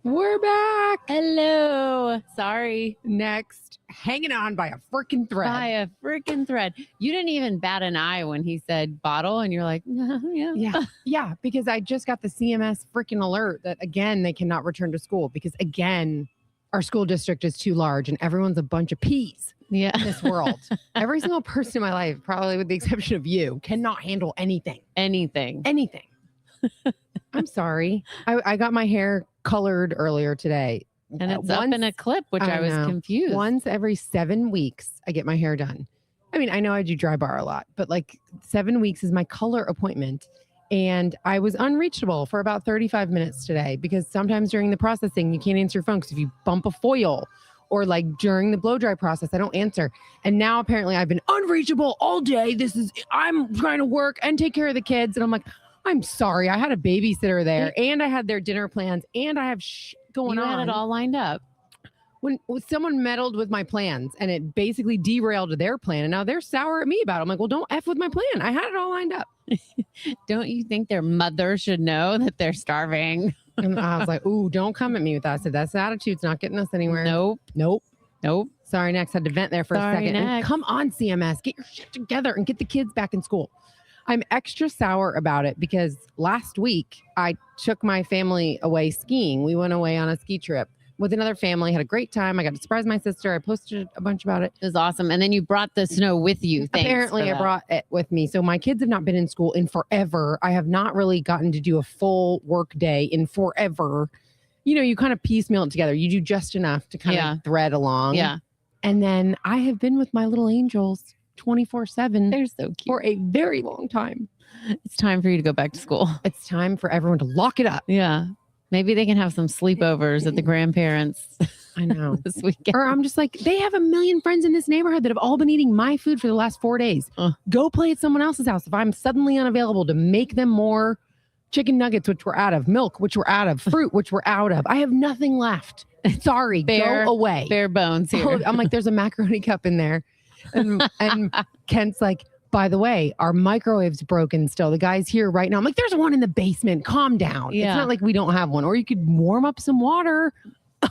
We're back. Hello. Sorry. Next, hanging on by a freaking thread. By a freaking thread. You didn't even bat an eye when he said bottle, and you're like, yeah. Yeah, because I just got the CMS freaking alert that, again, they cannot return to school because, again, our school district is too large and everyone's a bunch of peas in this world. Every single person in my life, probably with the exception of you, cannot handle anything. Anything. I'm sorry. I got my hair colored earlier today. And it's up in a clip, which I was confused. Once every 7 weeks, I get my hair done. I mean, I know I do dry bar a lot, but like 7 weeks is my color appointment. And I was unreachable for about 35 minutes today because sometimes during the processing, you can't answer your phone because if you bump a foil or like during the blow dry process, I don't answer. And now apparently I've been unreachable all day. I'm trying to work and take care of the kids. And I'm like, I'm sorry. I had a babysitter there and I had their dinner plans and I have going on. You had it all lined up. When someone meddled with my plans and it basically derailed their plan and now they're sour at me about it. I'm like, well, don't F with my plan. I had it all lined up. Don't you think their mother should know that they're starving? And I was like, ooh, don't come at me with that. I said, that's the attitude. It's not getting us anywhere. Nope. Sorry, next. Had to vent there for a second. And come on, CMS. Get your shit together and get the kids back in school. I'm extra sour about it because last week I took my family away skiing. We went away on a ski trip with another family, had a great time. I got to surprise my sister. I posted a bunch about it. It was awesome. And then you brought the snow with you. Apparently I brought it with me. So my kids have not been in school in forever. I have not really gotten to do a full work day in forever. You know, you kind of piecemeal it together. You do just enough to kind of thread along. Yeah. And then I have been with my little angels 24/7. They're so cute. For a very long time. It's time for you to go back to school. It's time for everyone to lock it up. Yeah. Maybe they can have some sleepovers at the grandparents'. I know. This weekend. Or I'm just like, they have a million friends in this neighborhood that have all been eating my food for the last 4 days. Go play at someone else's house. If I'm suddenly unavailable to make them more chicken nuggets, which we're out of, milk, which we're out of, fruit, which we're out of. I have nothing left. Sorry, go away. Bare bones here. I'm like, there's a macaroni cup in there. And Kent's like, by the way, our microwave's broken still. The guy's here right now. I'm like, there's one in the basement. Calm down. Yeah. It's not like we don't have one. Or you could warm up some water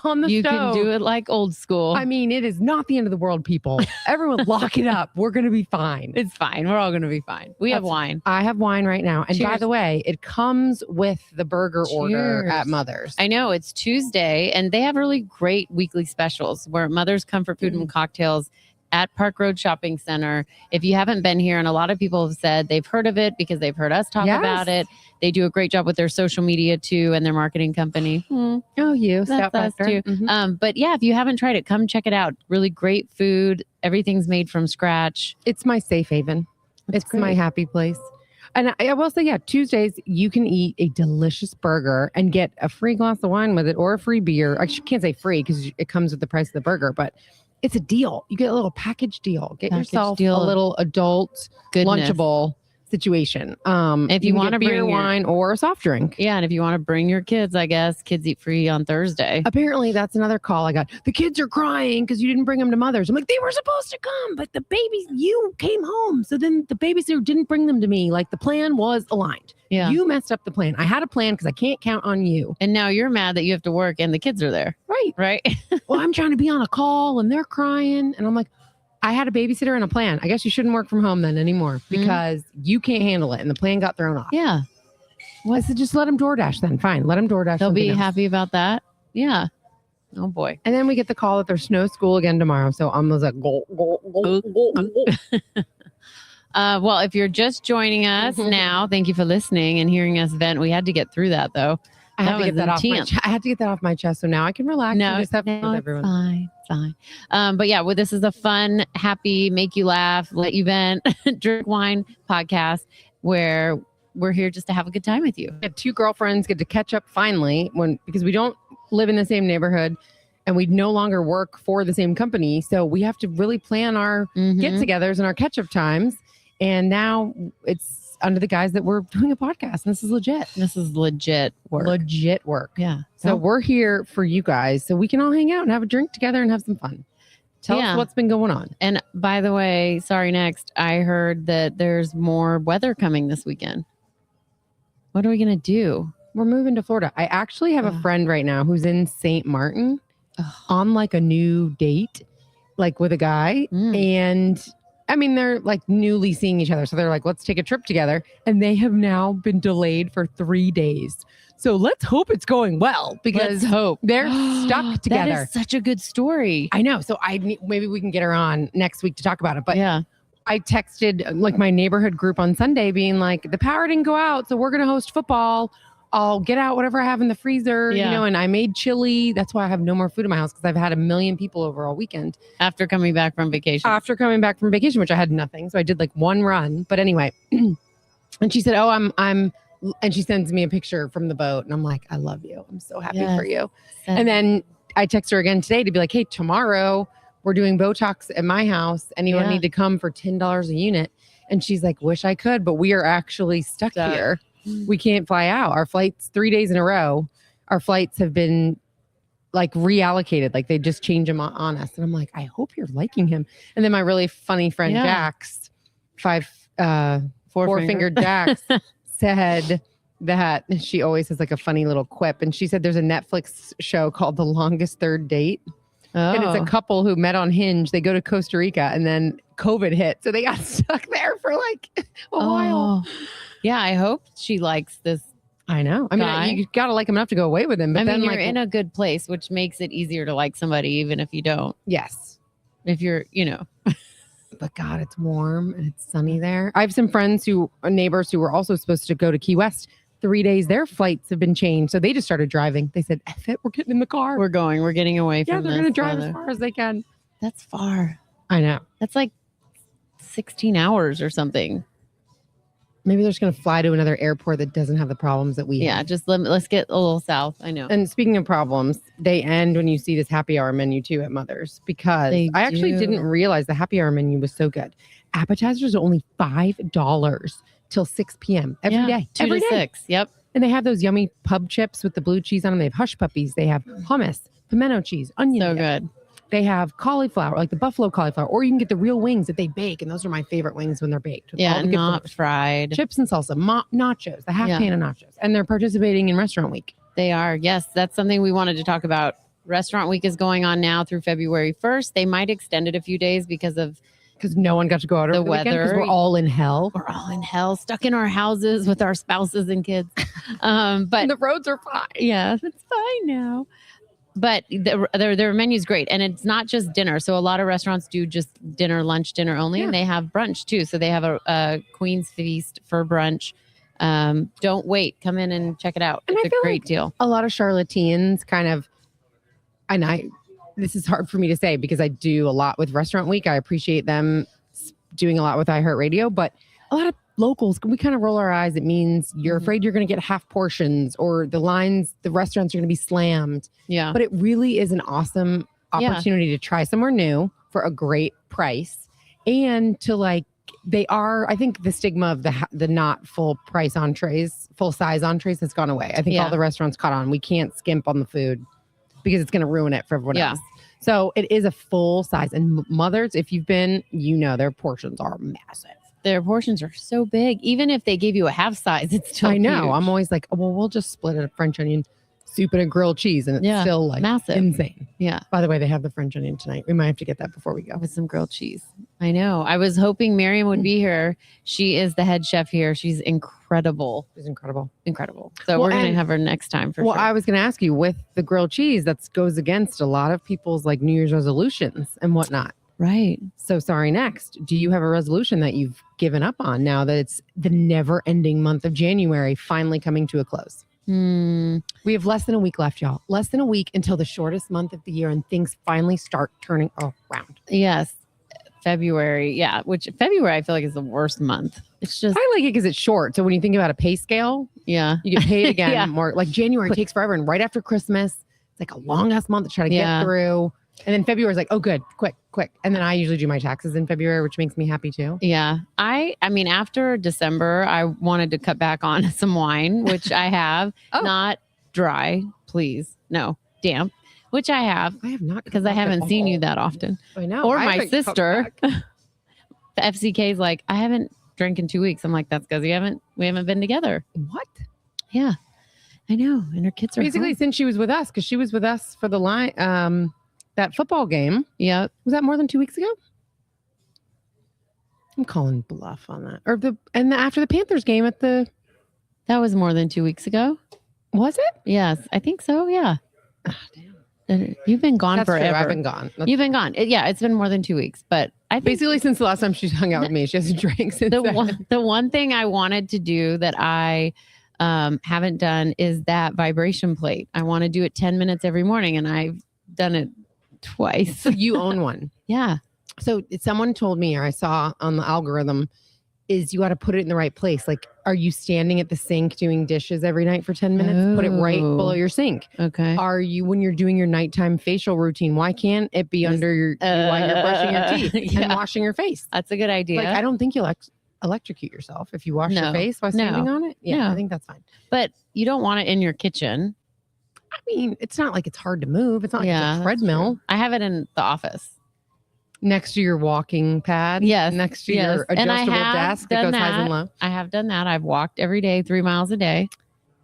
on the stove. You can do it like old school. I mean, it is not the end of the world, people. Everyone lock it up. We're going to be fine. It's fine. We're all going to be fine. We have wine. I have wine right now. And by the way, it comes with the burger order at Mother's. I know. It's Tuesday, and they have really great weekly specials where Mother's Comfort Food and Cocktails at Park Road Shopping Center. If you haven't been here, and a lot of people have said they've heard of it because they've heard us talk about it. They do a great job with their social media too and their marketing company. Oh, you. That's us too. Mm-hmm. But yeah, if you haven't tried it, come check it out. Really great food. Everything's made from scratch. It's my safe haven. It's my happy place. And I will say, Tuesdays, you can eat a delicious burger and get a free glass of wine with it or a free beer. I can't say free because it comes with the price of the burger, but it's a deal. You get a little package deal. Get yourself a little adult lunchable situation. If you want to beer, wine, or a soft drink. Yeah, and if you want to bring your kids, I guess kids eat free on Thursday. Apparently, that's another call I got. The kids are crying because you didn't bring them to Mother's. I'm like, they were supposed to come, but you came home. So then the babysitter didn't bring them to me. Like the plan was aligned. Yeah. You messed up the plan. I had a plan because I can't count on you. And now you're mad that you have to work and the kids are there. Right. Well, I'm trying to be on a call and they're crying. And I'm like, I had a babysitter and a plan. I guess you shouldn't work from home then anymore because you can't handle it. And the plan got thrown off. Yeah. Well, I said, just let them DoorDash then. Fine. Let them DoorDash. They'll be happy about that. Yeah. Oh boy. And then we get the call that there's snow school again tomorrow. So I'm like, go. Well, if you're just joining us now, thank you for listening and hearing us vent. We had to get through that though. I had to get that off my chest. So now I can relax. No, and just have fun with everyone. Fine. But yeah, this is a fun, happy, make you laugh, let you vent, drink wine podcast where we're here just to have a good time with you. Two girlfriends get to catch up finally because we don't live in the same neighborhood and we no longer work for the same company. So we have to really plan our get-togethers and our catch-up times. And now it's under the guise that we're doing a podcast. And this is legit. This is legit work. Legit work. Yeah. So we're here for you guys so we can all hang out and have a drink together and have some fun. Tell us what's been going on. And by the way, sorry, next, I heard that there's more weather coming this weekend. What are we going to do? We're moving to Florida. I actually have a friend right now who's in St. Martin on like a new date, like with a guy. And I mean, they're like newly seeing each other. So they're like, let's take a trip together. And they have now been delayed for 3 days. So let's hope it's going well because they're stuck together. That is such a good story. I know. So maybe we can get her on next week to talk about it. But yeah. I texted like my neighborhood group on Sunday being like, the power didn't go out. So we're going to host football. I'll get out whatever I have in the freezer, you know, and I made chili. That's why I have no more food in my house because I've had 1 million people over all weekend. After coming back from vacation. Which I had nothing. So I did like one run. But anyway, and she said, oh, I'm, and she sends me a picture from the boat. And I'm like, I love you. I'm so happy for you. And then I text her again today to be like, hey, tomorrow we're doing Botox at my house. Anyone need to come for $10 a unit? And she's like, wish I could, but we are actually stuck here. We can't fly out. Our flights 3 days in a row. Our flights have been like reallocated. Like they just change them on us. And I'm like, I hope you're liking him. And then my really funny friend Jax, four-fingered Jax, said that she always has like a funny little quip. And she said there's a Netflix show called The Longest Third Date. And it's a couple who met on Hinge. They go to Costa Rica and then COVID hit. So they got stuck there for like a while. Yeah, I hope she likes this. I know. I mean, you got to like him enough to go away with him. But I then mean, you're in a good place, which makes it easier to like somebody, even if you don't. Yes. If you're, you know. But God, it's warm and it's sunny there. I have some friends neighbors who were also supposed to go to Key West. 3 days, their flights have been changed. So they just started driving. They said, F it, we're getting in the car. We're getting away from they're going to drive as far as they can. That's far. I know. That's like 16 hours or something. Maybe they're just going to fly to another airport that doesn't have the problems that we have. Yeah, just let's get a little south. I know. And speaking of problems, they end when you see this happy hour menu too at Mother's because I actually didn't realize the happy hour menu was so good. Appetizers are only $5 till 6 p.m. every day. 2 to 6. Yep. And they have those yummy pub chips with the blue cheese on them. They have hush puppies. They have hummus, pimento cheese, onion. So good. They have cauliflower, like the buffalo cauliflower, or you can get the real wings that they bake. And those are my favorite wings when they're baked. Yeah, not fried. Chips and salsa, nachos, the half pan of nachos. And they're participating in Restaurant Week. They are. Yes, that's something we wanted to talk about. Restaurant Week is going on now through February 1st. They might extend it a few days because no one got to go out over the weather. Because we're all in hell. We're all in hell, stuck in our houses with our spouses and kids. But and the roads are fine. Yeah, it's fine now. But their menu's great. And it's not just dinner. So a lot of restaurants do just dinner only. Yeah. And they have brunch too. So they have a Queen's Feast for brunch. Don't wait. Come in and check it out. It's a great deal. A lot of charlatans kind of, this is hard for me to say because I do a lot with Restaurant Week. I appreciate them doing a lot with iHeartRadio, but a lot of locals, we kind of roll our eyes. It means you're afraid you're going to get half portions or the restaurants are going to be slammed. Yeah. But it really is an awesome opportunity to try somewhere new for a great price and to I think the stigma of the not full price entrees, full size entrees has gone away. I think all the restaurants caught on. We can't skimp on the food because it's going to ruin it for everyone else. So it is a full size. And Mother's, if you've been, their portions are massive. Their portions are so big. Even if they gave you a half size, it's still huge. I'm always like, we'll just split a French onion soup and a grilled cheese. And it's still like massive. Insane. Yeah. By the way, they have the French onion tonight. We might have to get that before we go. With some grilled cheese. I know. I was hoping Miriam would be here. She is the head chef here. She's incredible. She's incredible. So we're going to have her next time for sure. Well, I was going to ask you with the grilled cheese, that goes against a lot of people's like New Year's resolutions and whatnot. Right. So sorry, next. Do you have a resolution that you've given up on now that it's the never ending month of January finally coming to a close? We have less than a week left, y'all. Less than a week until the shortest month of the year and things finally start turning around. Yes. February. Yeah. Which February I feel like is the worst month. It's just. I like it because it's short. So when you think about a pay scale, you get paid again more. Like January takes forever. And right after Christmas, it's like a long ass month to try to get through. And then February is like, oh, good, quick. And then I usually do my taxes in February, which makes me happy too. Yeah. I mean, after December, I wanted to cut back on some wine, which I have. Not dry, please. No, damp, which I have. I have not. Because I haven't seen you that often. I know. Or my sister. The FCK is like, I haven't drank in 2 weeks. I'm like, that's because we haven't been together. What? Yeah. I know. And her kids are Basically, home. since she was with us, because she was with us for the line, that football game. Yep. Was that more than 2 weeks ago? I'm calling bluff on that. Or after the Panthers game That was more than 2 weeks ago. was it? Yes, I think so. Yeah. Oh, damn. You've been gone That's forever. true. I've been gone. You've been gone. It's been more than 2 weeks. But I think Basically, since the last time she's hung out with me, she hasn't drank since then. the one thing I wanted to do that I haven't done is that vibration plate. I want to do it 10 minutes every morning, and I've done it twice. So you own one. Yeah. So someone told me, or I saw on the algorithm, is you got to put it in the right place. Like, are you standing at the sink doing dishes every night for 10 minutes? Put it right below your sink. Okay. Are you, when you're doing your nighttime facial routine, why can't it be under your, while you're brushing your teeth and washing your face? That's a good idea. Like, I don't think you'll electrocute yourself if you wash your face while standing on it. Yeah, I think that's fine. But you don't want it in your kitchen. I mean, it's not like it's hard to move. It's not like it's a treadmill. I have it in the office. Next to your walking pad? Yes. Next to your adjustable desk that goes highs and low? I have done that. I've walked every day, 3 miles a day.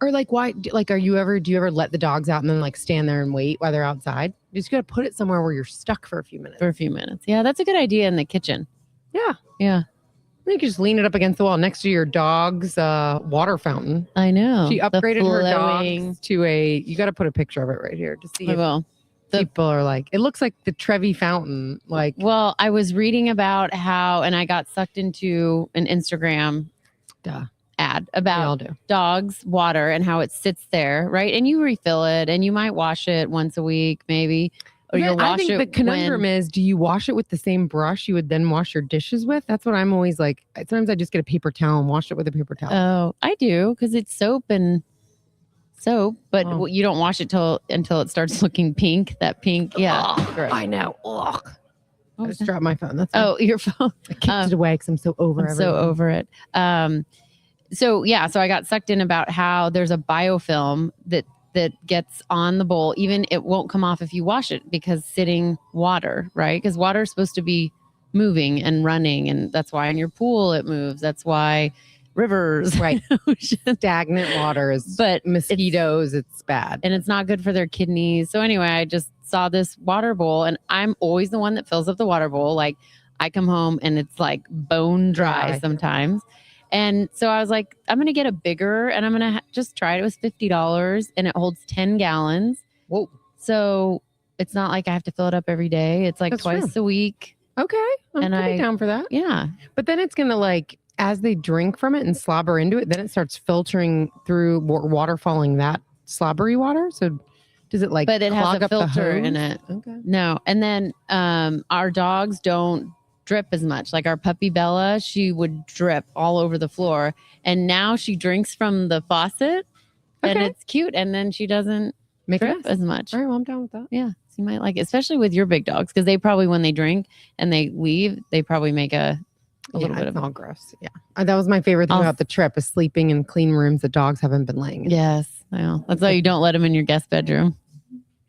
Or like, why? Like, do you ever let the dogs out and then like stand there and wait while they're outside? You just got to put it somewhere where you're stuck for a few minutes. Yeah, that's a good idea in the kitchen. Yeah. Yeah. You can just lean it up against the wall next to your dog's water fountain. I know. She upgraded her dogs to you got to put a picture of it right here to see. I will. People are like, it looks like the Trevi fountain. Like, well, I was reading about how, and I got sucked into an Instagram ad about dogs' water and how it sits there, right? And you refill it, and you might wash it once a week, maybe. Or you'll wash it. I think the conundrum is, do you wash it with the same brush you would then wash your dishes with? That's what I'm always like. Sometimes I just get a paper towel and wash it with a paper towel. Oh, I do, because it's soap, but you don't wash it until it starts looking pink. That pink, yeah. I know. Ugh. I just dropped my phone. That's fine. Oh, your phone. I kicked it away because I'm so over it. So over it. So I got sucked in about how there's a biofilm that gets on the bowl. Even it won't come off if you wash it because sitting water, right? Because water is supposed to be moving and running, and that's why in your pool it moves. That's why rivers, right? Stagnant water is, but mosquitoes, it's bad, and it's not good for their kidneys. So anyway, I just saw this water bowl, and I'm always the one that fills up the water bowl. Like, I come home and it's like bone dry sometimes. And so I was like, I'm going to get a bigger, and I'm going to just try it. It was $50 and it holds 10 gallons. Whoa. So it's not like I have to fill it up every day. It's like twice a week. Okay. I'm pretty down for that. Yeah. But then it's going to, like, as they drink from it and slobber into it, then it starts filtering through water falling that slobbery water. So does it but it has a filter in in it. Okay. No. And then our dogs don't drip as much. Like our puppy Bella, she would drip all over the floor, and now she drinks from the faucet, and it's cute, and then she doesn't drip as much. All right, well, I'm down with that. Yeah, so you might like it, especially with your big dogs, because they probably, when they drink and they leave, they probably make a little bit of all gross. Yeah, that was my favorite thing about the trip, is sleeping in clean rooms that dogs haven't been laying in. Yes, well, that's why you don't let them in your guest bedroom.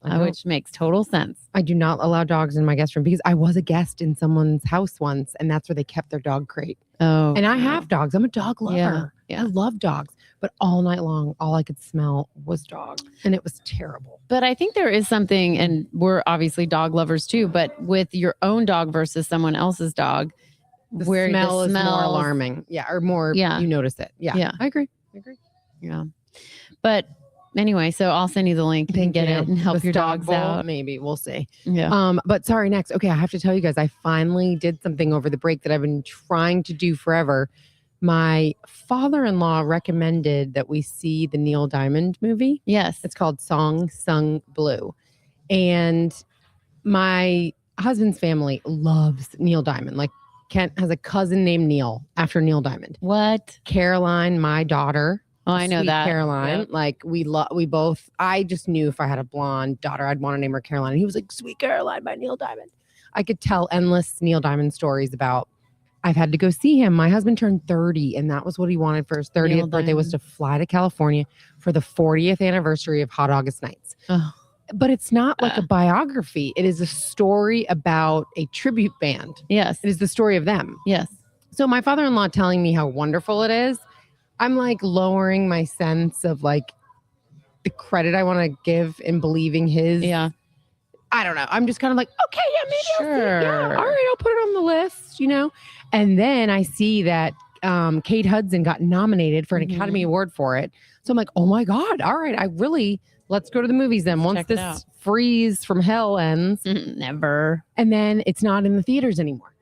Which makes total sense. I do not allow dogs in my guest room because I was a guest in someone's house once, and that's where they kept their dog crate. Oh, and I have dogs. I'm a dog lover. Yeah. I love dogs, but all night long, all I could smell was dog, and it was terrible. But I think there is something, and we're obviously dog lovers too, but with your own dog versus someone else's dog, the smell is more alarming. Yeah, or more. Yeah, you notice it. Yeah, I agree. Yeah, but. Anyway, so I'll send you the link. You can get it and help your dogs out. Maybe we'll see. Yeah. But sorry, next. Okay, I have to tell you guys, I finally did something over the break that I've been trying to do forever. My father-in-law recommended that we see the Neil Diamond movie. Yes. It's called Song Sung Blue. And my husband's family loves Neil Diamond. Like, Kent has a cousin named Neil after Neil Diamond. What? Caroline, my daughter. Oh, I know that. Caroline. Yep. Like, we both, I just knew if I had a blonde daughter, I'd want to name her Caroline. And he was like, Sweet Caroline by Neil Diamond. I could tell endless Neil Diamond stories about, I've had to go see him. My husband turned 30, and that was what he wanted for his 30th birthday, was to fly to California for the 40th anniversary of Hot August Nights. Oh. But it's not like a biography. It is a story about a tribute band. Yes. It is the story of them. Yes. So my father-in-law telling me how wonderful it is, I'm like lowering my sense of like the credit I want to give in believing his. Yeah. I don't know. I'm just kind of like, okay, yeah, maybe I'll see it. Yeah, Sure. all right, I'll put it on the list, And then I see that Kate Hudson got nominated for an Mhm. Academy Award for it. So I'm like, oh my God, all right, let's go to the movies then. Once check it out. this freeze from hell ends. Never. And then it's not in the theaters anymore.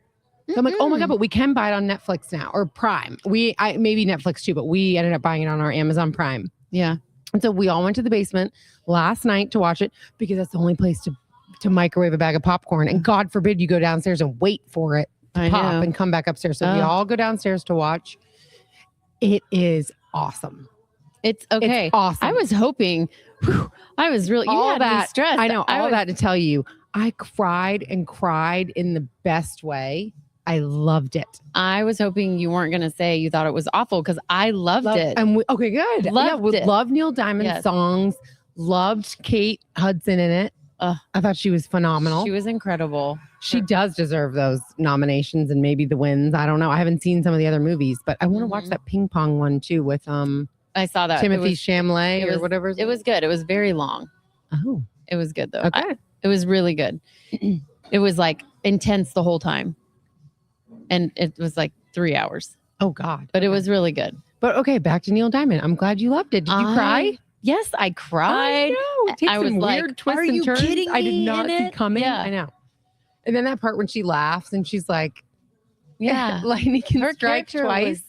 So I'm like, oh my God, Mm-mm. but we can buy it on Netflix now or Prime. Maybe Netflix too, but we ended up buying it on our Amazon Prime. Yeah. And so we all went to the basement last night to watch it because that's the only place to microwave a bag of popcorn. And God forbid you go downstairs and wait for it to I pop know. and come back upstairs. So we all go downstairs to watch. It is awesome. It's okay. It's awesome. I was hoping. I was really. You had me stressed. I know all that to tell you. I cried and cried in the best way. I loved it. I was hoping you weren't going to say you thought it was awful because I loved it. And okay, good. Loved it. Loved Neil Diamond's songs. Loved Kate Hudson in it. I thought she was phenomenal. She was incredible. She does deserve those nominations and maybe the wins. I don't know. I haven't seen some of the other movies, but I want to watch that ping pong one too with I saw that Timothy Chalamet or whatever. It was good. It was very long. Oh, it was good though. Okay, it was really good. It was like intense the whole time, and it was like 3 hours. Oh God, but it was really good. But okay, back to Neil Diamond. I'm glad you loved it. Did you cry? Yes, I cried. I know. It takes some weird twists and turns. I did not see coming. Yeah. I know. And then that part when she laughs and she's like, yeah, lightning can her strike twice.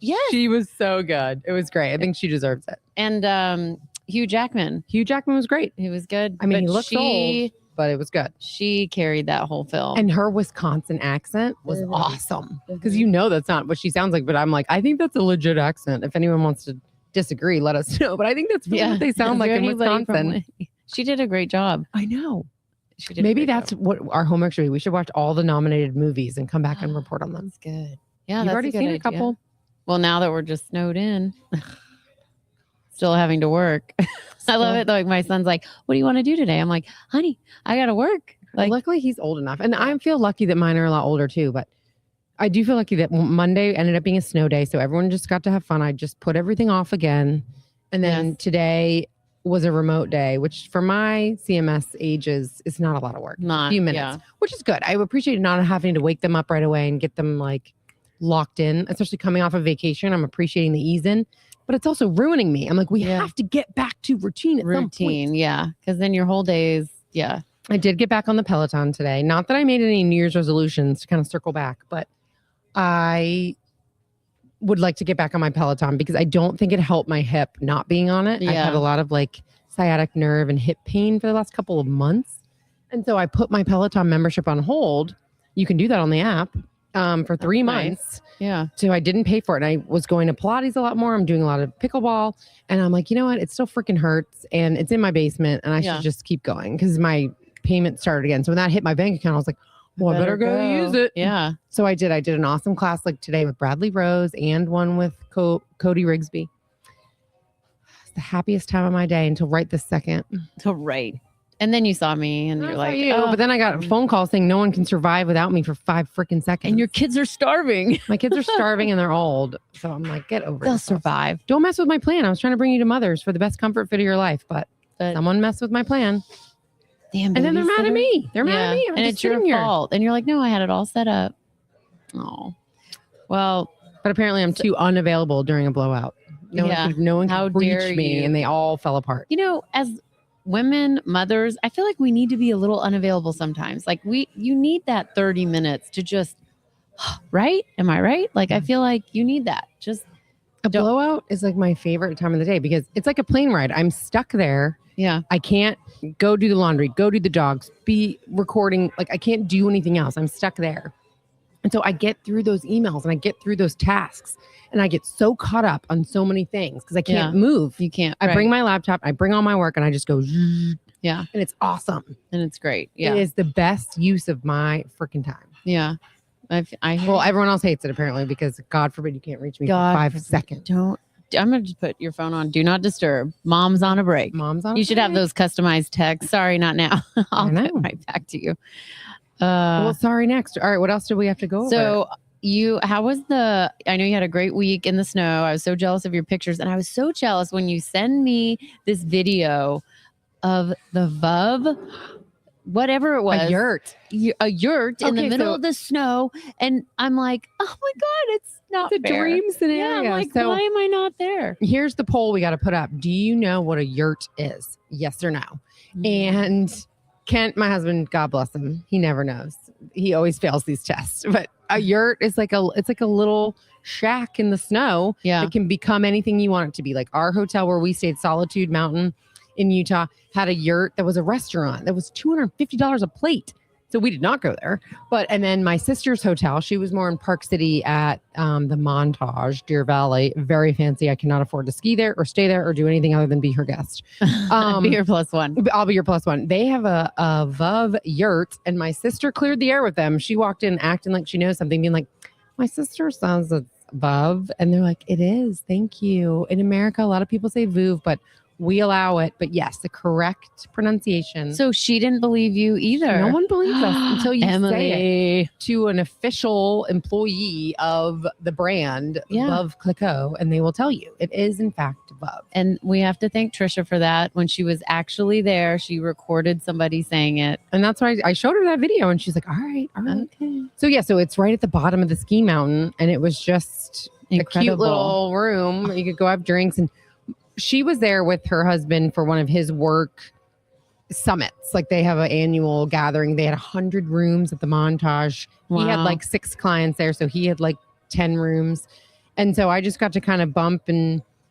Yes. She was so good. It was great. I think she deserves it. And Hugh Jackman. Hugh Jackman was great. He was good. I mean, he looks old, but it was good. She carried that whole film. And her Wisconsin accent was awesome. Because that's not what she sounds like. But I'm like, I think that's a legit accent. If anyone wants to disagree, let us know. But I think that's what they sound like in Wisconsin. She did a great job. I know. Maybe that's what our homework should be. We should watch all the nominated movies and come back and report on them. That's good. Yeah, you've already seen a couple. Well, now that we're just snowed in, still having to work. I love it though. Like my son's like, "What do you want to do today?" I'm like, "Honey, I got to work." Like, luckily he's old enough, and I feel lucky that mine are a lot older too. But I do feel lucky that Monday ended up being a snow day, so everyone just got to have fun. I just put everything off again, and then today was a remote day, which for my CMS ages is not a lot of work. Not a few minutes, which is good. I appreciate not having to wake them up right away and get them like locked in, especially coming off of vacation. I'm appreciating the ease in, but it's also ruining me. I'm like, we have to get back to routine at some point. Yeah. Because then your whole day is, I did get back on the Peloton today. Not that I made any New Year's resolutions to kind of circle back, but I would like to get back on my Peloton because I don't think it helped my hip not being on it. I've had a lot of like sciatic nerve and hip pain for the last couple of months. And so I put my Peloton membership on hold. You can do that on the app for 3 months. Yeah. So I didn't pay for it. And I was going to Pilates a lot more. I'm doing a lot of pickleball. And I'm like, you know what? It still freaking hurts. And it's in my basement. And I should just keep going because my payment started again. So when that hit my bank account, I was like, well, I better go use it. Yeah. So I did. I did an awesome class like today with Bradley Rose and one with Cody Rigsby. It's the happiest time of my day until right this second. Right. And then you saw me and you're like, oh. But then I got a phone call saying no one can survive without me for 5 freaking seconds. And your kids are starving. My kids are starving and they're old. So I'm like, get over it. They'll survive. Don't mess with my plan. I was trying to bring you to Mother's for the best comfort fit of your life, but someone messed with my plan. Damn, and then they're mad at me. They're mad at me. And it's your fault. And you're like, no, I had it all set up. Oh, well. But apparently I'm too unavailable during a blowout. No one could reach me and they all fell apart. You know, as women, mothers, I feel like we need to be a little unavailable sometimes. Like you need that 30 minutes to just, right? Am I right? Like, I feel like you need that. Just a blowout is like my favorite time of the day because it's like a plane ride. I'm stuck there. Yeah. I can't go do the laundry, go do the dogs, be recording. Like I can't do anything else. I'm stuck there. And so I get through those emails and I get through those tasks and I get so caught up on so many things because I can't move. You can't. I bring my laptop, I bring all my work and I just go. Yeah. And it's awesome. And it's great. Yeah. It is the best use of my freaking time. Yeah. Well, everyone else hates it apparently because God forbid you can't reach me for 5 seconds. I'm going to just put your phone on. Do not disturb. Mom's on a break. You should have those customized texts. Sorry, not now. I'll get right back to you. Well, sorry next. All right. What else do we have to go over? So how was I know you had a great week in the snow. I was so jealous of your pictures, and I was so jealous when you send me this video of the VUV, whatever it was. A yurt. A yurt in the Okay, middle so- of the snow. And I'm like, oh my God, it's not It's a fair. dream scenario. Yeah, I'm like, So- why am I not there? Here's the poll we got to put up. Do you know what a yurt is? Yes or no? And Kent, my husband, God bless him, he never knows. He always fails these tests. But a yurt is like a little shack in the snow Yeah. that can become anything you want it to be. Like our hotel where we stayed, Solitude Mountain in Utah, had a yurt that was a restaurant that was $250 a plate. So we did not go there. And then my sister's hotel, she was more in Park City at the Montage, Deer Valley. Very fancy. I cannot afford to ski there or stay there or do anything other than be her guest. Be your +1. I'll be your +1. They have a VUV yurt, and my sister cleared the air with them. She walked in acting like she knows something, being like, my sister says it's VUV. And they're like, it is. Thank you. In America, a lot of people say VUV, but we allow it. But yes, the correct pronunciation. So she didn't believe you either. No one believes us until you Emily. say it to an official employee of the brand, Yeah. VUV Clicquot, and they will tell you it is in fact VUV. And we have to thank Trisha for that. When she was actually there, she recorded somebody saying it. And that's why I showed her that video, and she's like, all right. Okay. So yeah, so it's right at the bottom of the ski mountain, and it was just a cute Incredible. little room. You could go have drinks, and she was there with her husband for one of his work summits. Like they have an annual gathering. They had 100 rooms at the Montage. He had Wow. like 6 clients there, so he had like 10 rooms. And so I just got to kind of bump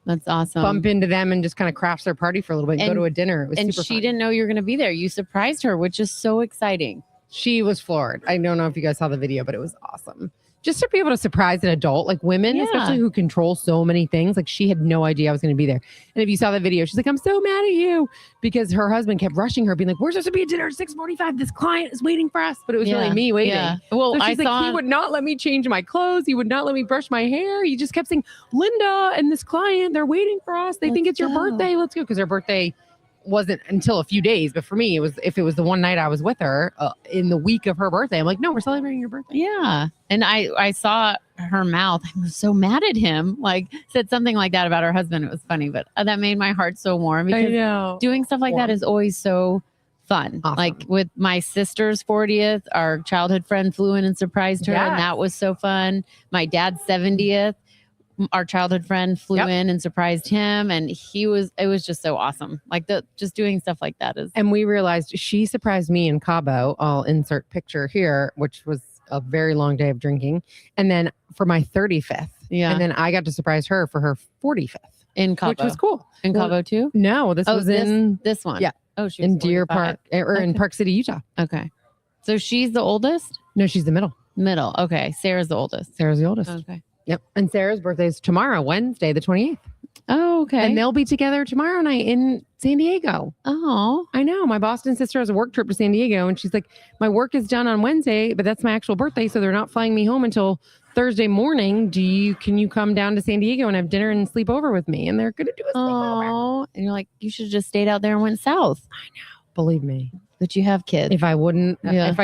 That's awesome. into them and just kind of crash their party for a little bit and go And- to a dinner. It was And super she fun. didn't know you were going to be there. You surprised her, which is so exciting. She was floored. I don't know if you guys saw the video, but it was awesome. Just to be able to surprise an adult, like women, Yeah. especially who control so many things. Like she had no idea I was going to be there. And if you saw the video, she's like, I'm so mad at you because her husband kept rushing her, being like, we're supposed to be at dinner at 6:45. This client is waiting for us. But it was really me waiting. Yeah. Well, So I she's like, saw he would not let me change my clothes. He would not let me brush my hair. He just kept saying, Linda and this client, they're waiting for us. They think Let's it's your go. birthday. Let's go. Because her birthday wasn't until a few days. But for me, if it was the one night I was with her in the week of her birthday, I'm like, no, we're celebrating your birthday. Yeah. And I saw her mouth. I was so mad at him. Like said something like that about her husband. It was funny, but that made my heart so warm because know. doing stuff like that is always so fun. Awesome. Like with my sister's 40th, our childhood friend flew in and surprised her, Yes. and that was so fun. My dad's 70th, our childhood friend flew Yep. in and surprised him, and it was just so awesome. Like just doing stuff like that is And we realized she surprised me in Cabo. I'll insert picture here, which was a very long day of drinking. And then for my 35th. yeah. And then I got to surprise her for her 45th, in Cabo, which was cool. in well, Cabo too. No, this was in This one. Yeah. Oh, she was in Deer 45. Park or in Okay. Park City, Utah. Okay. So she's the oldest? No, she's the middle. Middle. Okay. Sarah's the oldest. Sarah's the oldest. Okay. Yep. And Sarah's birthday is tomorrow, Wednesday, the 28th. Oh, okay. And they'll be together tomorrow night in San Diego. oh, I know. My Boston sister has a work trip to San Diego, and she's like, my work is done on Wednesday, but that's my actual birthday, so they're not flying me home until Thursday morning. Can you come down to San Diego and have dinner and sleep over with me? And they're gonna do a sleepover. oh. And you're like, you should have just stayed out there and went south. Believe me, But you have kids. if I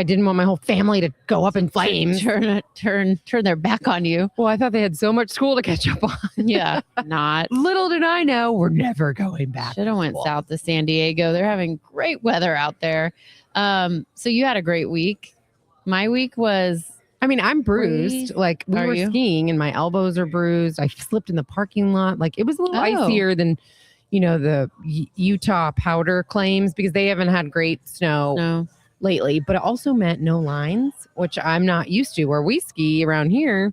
didn't want my whole family to go up in flames. Turn their back on you. Well, I thought they had so much school to catch up on. Yeah. Not. Little did I know, we're never going back. Should have went Cool. south to San Diego. They're having great weather out there. So you had a great week. My week was I mean, I'm bruised. Like we Are were you? skiing and my elbows are bruised. I slipped in the parking lot. Like it was a little Oh. icier than, the Utah powder claims because they haven't had great snow no. lately. But it also meant no lines, which I'm not used to. Where we ski around here,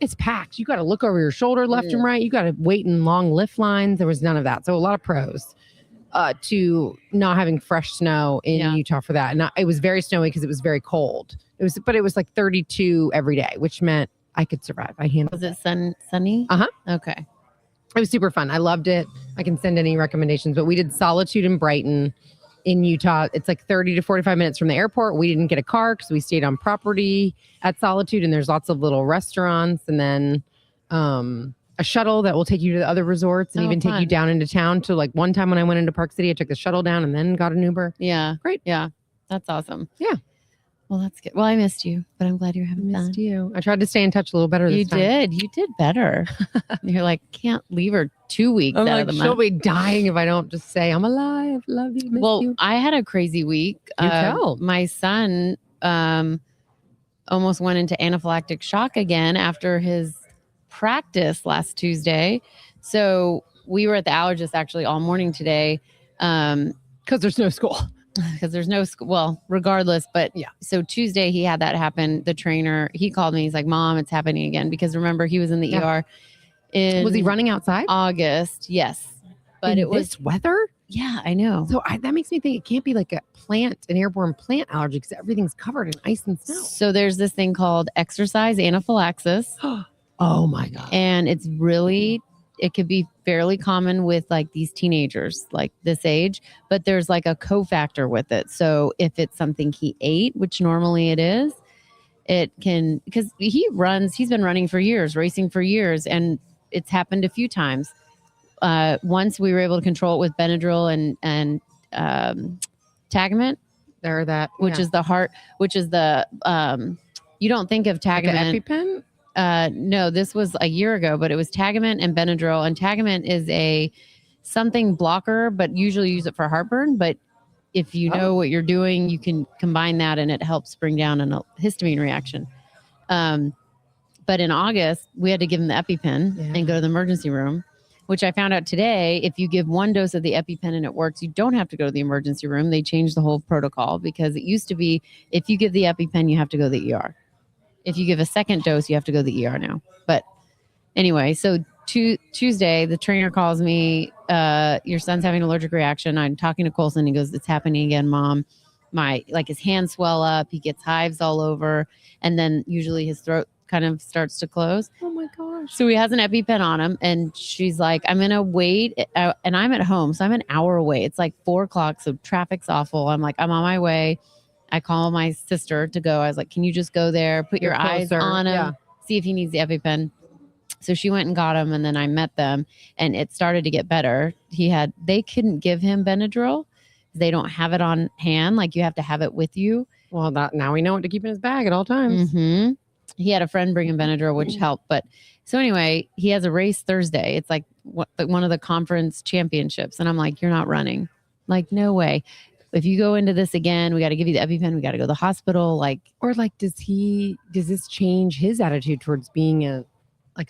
it's packed. You got to look over your shoulder left and right. You got to wait in long lift lines. There was none of that. So a lot of pros to not having fresh snow in Utah for that. And it was very snowy because it was very cold. But it was like 32 every day, which meant I could survive. I handled Was it sunny? Uh-huh. Okay. It was super fun. I loved it. I can send any recommendations, but we did Solitude in Brighton in Utah. It's like 30 to 45 minutes from the airport. We didn't get a car because we stayed on property at Solitude, and there's lots of little restaurants, and then a shuttle that will take you to the other resorts and Oh, even take you fun. down into town. To like one time when I went into Park City, I took the shuttle down and then got an Uber. Yeah. Great. Yeah. That's awesome. Yeah. Well, that's good. Well, I missed you, but I'm glad you're having fun. Missed you. I tried to stay in touch a little better You this time. did. You did better. You're like, can't leave her 2 weeks I'm out like, of the she'll month. be dying if I don't just say I'm alive, love you, miss Well, you. I had a crazy week. You tell. My son almost went into anaphylactic shock again after his practice last Tuesday. So we were at the allergist actually all morning today. Because there's no school. Because there's no school. Well, regardless, but Yeah. So Tuesday he had that happen. The trainer, he called me. He's like, "Mom, it's happening again." Because remember, he was in the Yeah. ER. In Was he running outside? August? Yes, but in it was this weather. Yeah, I know. So that makes me think it can't be like an airborne plant allergy because everything's covered in ice and snow. So there's this thing called exercise anaphylaxis. Oh my God. And it could be fairly common with like these teenagers, like this age, but there's like a cofactor with it. So if it's something he ate, which normally it is, it can, because he's been running for years, racing for years, and it's happened a few times. Once we were able to control it with Benadryl and Tagamet, which is the heart, which is the, you don't think of Tagamet. Like an EpiPen? No, this was a year ago, but it was Tagamet and Benadryl. And Tagamet is something blocker, but usually use it for heartburn. But if you know what you're doing, you can combine that and it helps bring down a histamine reaction. But in August, we had to give him the EpiPen and go to the emergency room, which I found out today. If you give one dose of the EpiPen and it works, you don't have to go to the emergency room. They changed the whole protocol because it used to be if you give the EpiPen, you have to go to the ER. If you give a second dose, you have to go to the ER now. But anyway, so Tuesday, the trainer calls me, your son's having an allergic reaction. I'm talking to Colson. He goes, "It's happening again, Mom." His hands swell up. He gets hives all over. And then usually his throat kind of starts to close. Oh my gosh. So he has an EpiPen on him. And she's like, "I'm going to wait." And I'm at home. So I'm an hour away. It's like 4:00. So traffic's awful. I'm like, I'm on my way. I call my sister to go. I was like, "Can you just go there, put your eyes on him, see if he needs the EpiPen?" So she went and got him, and then I met them, and it started to get better. They couldn't give him Benadryl. They don't have it on hand. Like you have to have it with you. Well, now we know what to keep in his bag at all times. Mm-hmm. He had a friend bring him Benadryl, which helped. But so anyway, he has a race Thursday. It's like one of the conference championships. And I'm like, "You're not running." Like, no way. If you go into this again, we got to give you the EpiPen. We got to go to the hospital. Does this change his attitude towards being a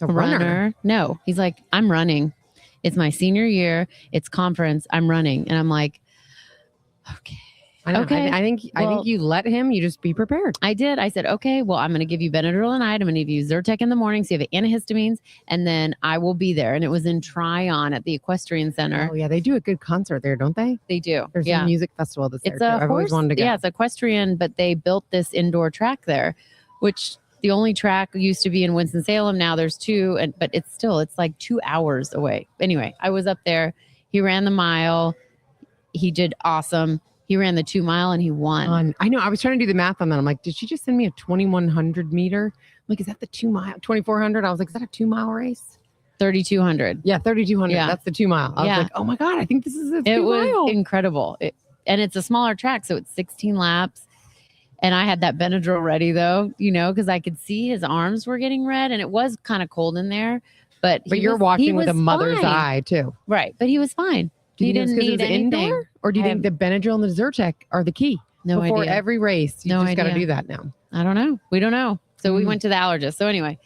runner? No, he's like, "I'm running. It's my senior year. It's conference. I'm running." And I'm like, okay. Okay. I think you let him. You just be prepared. I did. I said, "Okay, well, I'm going to give you Benadryl at night. I'm going to give you Zyrtec in the morning. So you have antihistamines, and then I will be there." And it was in Tryon at the Equestrian Center. Oh yeah, they do a good concert there, don't they? They do. There's a music festival that's there. I've always wanted to go. Yeah, it's equestrian, but they built this indoor track there, which the only track used to be in Winston-Salem. Now there's two, but it's like 2 hours away. Anyway, I was up there. He ran the mile. He did awesome. He ran the 2 mile and he won. I know. I was trying to do the math on that. I'm like, did she just send me a 2,100 meter? I'm like, is that the 2 mile? 2,400? I was like, is that a 2 mile race? 3,200. Yeah, 3,200. Yeah. That's the 2 mile. I was like, oh my God, I think this is a 2 It mile. was incredible. And it's a smaller track. So it's 16 laps. And I had that Benadryl ready though, because I could see his arms were getting red and it was kind of cold in there. But you're watching with a mother's eye too. Right. But he was fine. He didn't need anything. Indoor? Or do you think the Benadryl and the Zyrtec are the key? No idea. Before every race, you just got to do that now. I don't know. We don't know. So we went to the allergist. So anyway,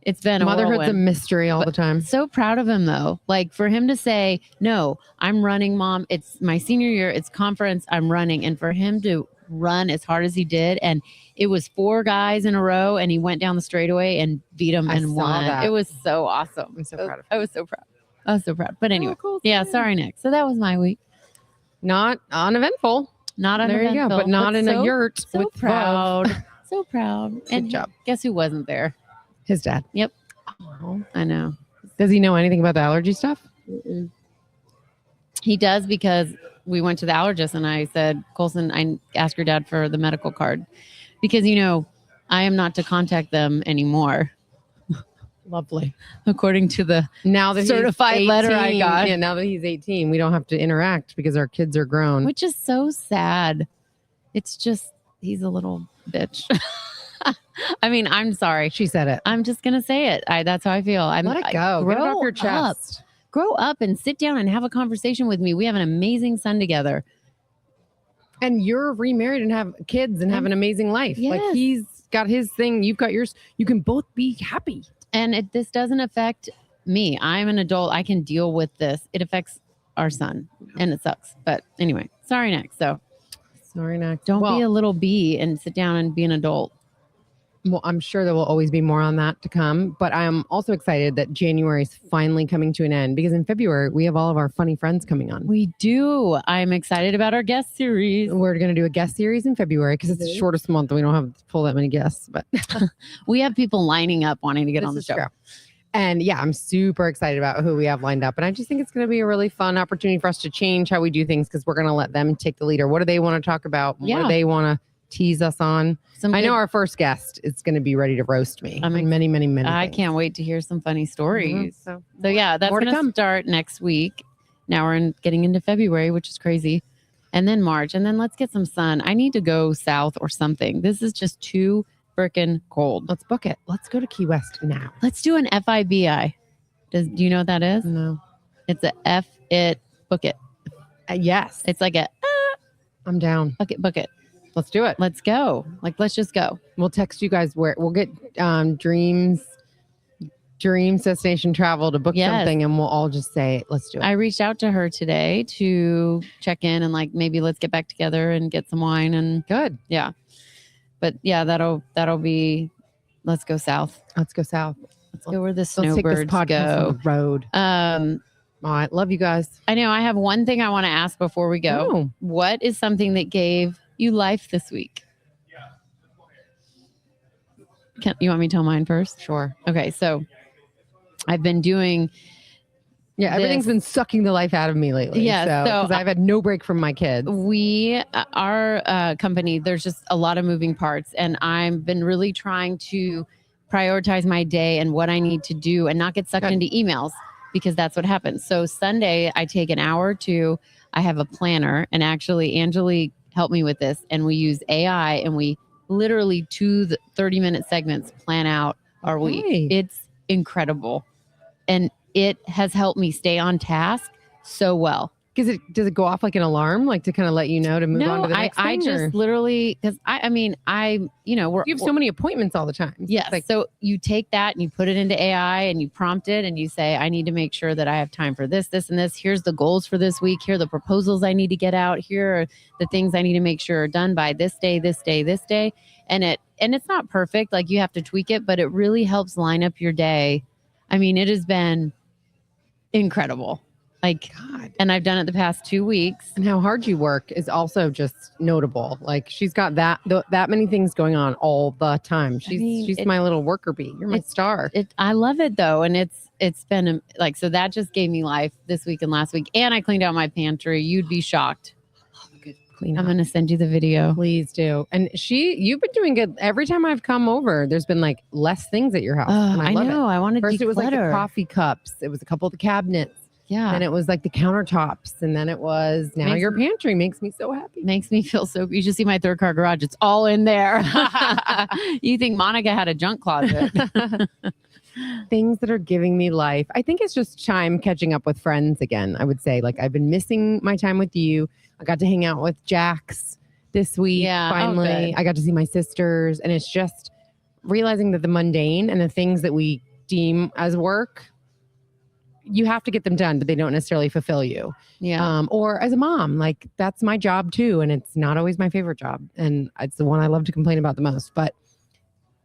it's been motherhood's a mystery all the time. So proud of him though. Like for him to say, "No, I'm running, Mom. It's my senior year. It's conference. I'm running." And for him to run as hard as he did, and it was 4 guys in a row, and he went down the straightaway and beat them and won. It was so awesome. I'm so proud of him. I was so proud. But anyway, yeah. Sorry, Nick. So that was my week. Not uneventful. Not uneventful. There you go. But not in a yurt. So proud. So proud. Good job. Guess who wasn't there? His dad. Yep. Oh. I know. Does he know anything about the allergy stuff? Mm-mm. He does because we went to the allergist and I said, "Colson, I asked your dad for the medical card because, I am not to contact them anymore." Lovely. According to the certified letter I got. Yeah, now that he's 18, we don't have to interact because our kids are grown. Which is so sad. It's just, he's a little bitch. I mean, I'm sorry. She said it. I'm just gonna say it. That's how I feel. Let it go. Get it off your chest. Grow up and sit down and have a conversation with me. We have an amazing son together. And you're remarried and have kids and have an amazing life. Yes. Like he's got his thing, you've got yours. You can both be happy. And this doesn't affect me. I'm an adult. I can deal with this. It affects our son, and it sucks. But anyway, sorry, next. So sorry, next. Don't be a little bee and sit down and be an adult. Well, I'm sure there will always be more on that to come, but I'm also excited that January is finally coming to an end because in February, we have all of our funny friends coming on. We do. I'm excited about our guest series. We're going to do a guest series in February because it's the shortest month. We don't have to pull that many guests, but we have people lining up wanting to get on the show. True. And yeah, I'm super excited about who we have lined up. And I just think it's going to be a really fun opportunity for us to change how we do things because we're going to let them take the lead. Or what do they want to talk about? What do they want to tease us on? I know our first guest is going to be ready to roast me. Many I things. can't wait to hear some funny stories. Mm-hmm. So yeah, that's going to start next week. Now we're getting into February, which is crazy. And then March. And then let's get some sun. I need to go south or something. This is just too freaking cold. Let's book it. Let's go to Key West now. Let's do an FIBI. Do you know what that is? No. It's a F it book it. Yes. It's like a I'm down. Book it. Let's do it. Let's go. Let's just go. We'll text you guys where we'll get Dreams Destination Travel to book something and we'll all just say, let's do it. I reached out to her today to check in and maybe let's get back together and get some wine and good. Yeah. But yeah, that'll be, let's go south. Let's go south. Let's go where the snowbirds take this podcast go. on the road. All right. Love you guys. I know I have one thing I want to ask before we go. Oh. What is something that gave you life this week? You want me to tell mine first? Sure. Okay. So I've been doing. Yeah, everything's been sucking the life out of me lately. Yeah, so because I've had no break from my kids. Our company, there's just a lot of moving parts, and I've been really trying to prioritize my day and what I need to do, and not get sucked into emails because that's what happens. So Sunday, I take an hour or two. I have a planner, and actually, Angelique helped me with this, and we use AI, and we literally 2 30-minute segments plan out our week. It's incredible, and it has helped me stay on task so well. Does it go off like an alarm, like to kind of let you know to move on to the next thing? I just literally, because you have so many appointments all the time. Yes. So you take that and you put it into AI and you prompt it and you say, I need to make sure that I have time for this, this, and this. Here's the goals for this week. Here are the proposals I need to get out. Here are the things I need to make sure are done by this day, this day, this day. And it's not perfect. Like you have to tweak it, but it really helps line up your day. I mean, it has been incredible. And I've done it the past 2 weeks. And how hard you work is also just notable. Like she's got that many things going on all the time. She's my little worker bee. You're my star. I love it though. And it's been so that just gave me life this week and last week. And I cleaned out my pantry. You'd be shocked. I'm going to send you the video. Please do. And you've been doing good. Every time I've come over, there's been like less things at your house. And I know. I wanted to First it was like the coffee cups. It was a couple of the cabinets. Yeah. And it was like the countertops. And then it was your pantry makes me so happy. Makes me feel so. You should see my 3rd-car garage. It's all in there. You think Monica had a junk closet. Things that are giving me life. I think it's just time catching up with friends again. I would say I've been missing my time with you. I got to hang out with Jax this week. Yeah, finally. I got to see my sisters. And it's just realizing that the mundane and the things that we deem as work, you have to get them done, but they don't necessarily fulfill you. Yeah. Or as a mom, that's my job too. And it's not always my favorite job. And it's the one I love to complain about the most. But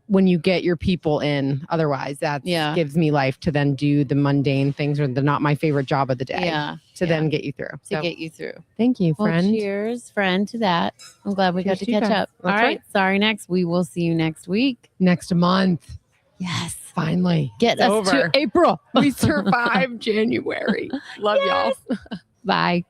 when you get your people in, otherwise that gives me life to then do the mundane things or the not my favorite job of the day then get you through. Get you through. Thank you, friend. Well, cheers, friend, to that. I'm glad we got to catch up. All right. Sorry, next. We will see you next week. Next month. Yes. Finally. Get us over. to April. We survived January. Love y'all. Bye.